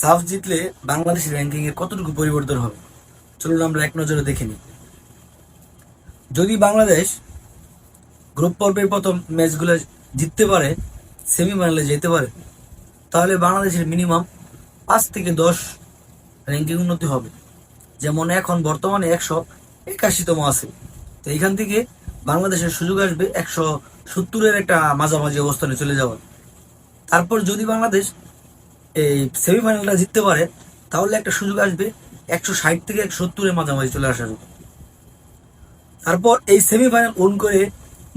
সাফ জিতলে বাংলাদেশের র্যাঙ্কিং এর কতটুকু পরিবর্তন হবে, চলুন আমরা এক নজরে দেখে নিই। যদি বাংলাদেশ গ্রুপ পর্বের প্রথম ম্যাচগুলো জিততে পারে, সেমিফাইনালে যেতে পারে, তাহলে বাংলাদেশের মিনিমাম 5 থেকে 10 র্যাঙ্কিং উন্নতি হবে। যেমন এখন বর্তমানে 181তম আছে, তো এখান থেকে বাংলাদেশের সুযোগ আসবে 170-এর একটা মাঝামাঝি অবস্থানে চলে যাওয়ার। তারপর যদি বাংলাদেশ এই সেমিফাইনালটা জিততে পারে, তাহলে একটা সুযোগ আসবে 160 থেকে 170-এর মাঝামাঝি চলে আসার। তারপর এই সেমিফাইনাল উইন করে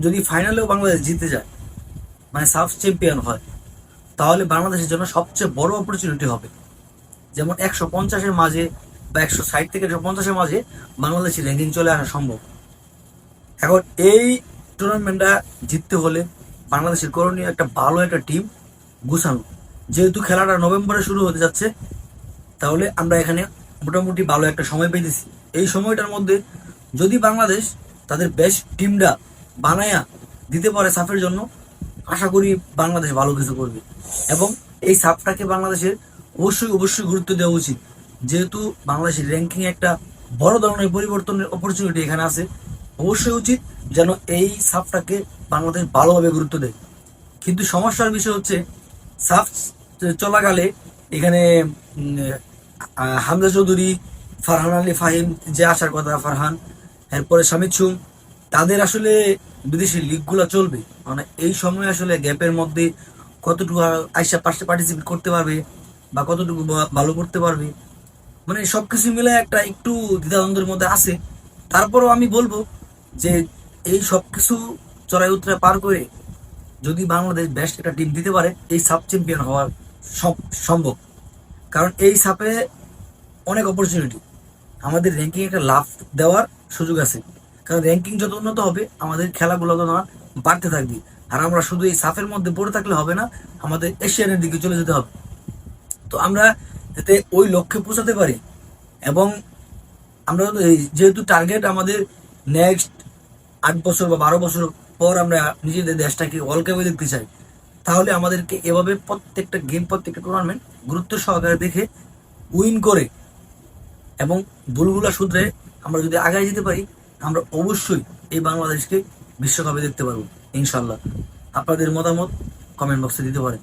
যদি ফাইনালেও বাংলাদেশ জিতে যায়, মানে সাফ চ্যাম্পিয়ন হয়, তাহলে বাংলাদেশের জন্য সবচেয়ে বড় অপরচুনিটি হবে। যেমন 150-এর মাঝে বা 160 থেকে 150-এর মাঝে বাংলাদেশের র্যাঙ্কিং চলে আসা সম্ভব। এখন এই টুর্নামেন্টটা জিততে হলে বাংলাদেশের করণীয় একটা ভালো একটা টিম গুছানো। যেহেতু খেলাটা নভেম্বরে শুরু হতে যাচ্ছে, তাহলে আমরা এখানে মোটামুটি ভালো একটা সময় পেয়েছি। এই সময়টার মধ্যে যদি বাংলাদেশ তাদের বেস্ট টিমটা বানায়া দিতে পারে সাফের জন্য, আশা করি বাংলাদেশ ভালো কিছু করবে। এবং এই সাফটাকে বাংলাদেশের অবশ্যই অবশ্যই গুরুত্ব দেওয়া উচিত, যেহেতু বাংলাদেশের র্যাঙ্কিং একটা বড় ধরনের পরিবর্তনের অপরচুনিটি এখানে আছে। অবশ্যই উচিত যেন এই সাফটাকে বাংলাদেশ ভালোভাবে গুরুত্ব দেয়। কিন্তু সমস্যার বিষয় হচ্ছে, সাফ চলাকালে এখানে হামজা চৌধুরী, ফারহান আলী ফাহিম, যে আসার কথা ফারহান, এরপরে শামিদ সুম, তাদের আসলে বিদেশি লিগগুলো চলবে, মানে এই সময় আসলে গ্যাপের মধ্যে কতটুকু আইসা পাশে পার্টিসিপেট করতে পারবে বা কতটুকু ভালো করতে পারবে, মানে সবকিছু মিলে একটা একটু দ্বিধাদ্বন্দ্বের মধ্যে আছে। তারপরও আমি বলবো যে এই সবকিছু চড়াই উতরাই পার করে যদি বাংলাদেশ বেস্ট একটা টিম দিতে পারে, এই সাব চ্যাম্পিয়ন হওয়ার সম্ভব। কারণ এই সাপে অনেক অপরচুনিটি, আমাদের র্যাঙ্কিং একটা লাভ দেওয়ার সুযোগ আছে। কারণ র্যাঙ্কিং যত উন্নত হবে, আমাদের খেলাগুলো তো না বাড়তে থাকবে। আর আমরা শুধু এই সাফের মধ্যে পড়ে থাকলে হবে না, আমাদের এশিয়ানের দিকে চলে যেতে হবে। তো আমরা যাতে ওই লক্ষ্যে পৌঁছাতে পারি, এবং আমরা যেহেতু টার্গেট আমাদের নেক্সট 8 বছর বা 12 বছর পর আমরা নিজেদের দেশটাকে ওয়ার্ল্ড কাপে দেখতে চাই, তাহলে আমাদেরকে এভাবে প্রত্যেকটা গেম, প্রত্যেকটা টুর্নামেন্ট গুরুত্ব সহকারে দেখে উইন করে এবং ভুলগুলা শুধরে আমরা যদি আগায় যেতে পারি, আমরা অবশ্যই এই বাংলাদেশকে বিশ্বকাপে দেখতে পারবো ইনশাল্লাহ। আপনাদের মতামত কমেন্ট বক্সে দিতে পারেন।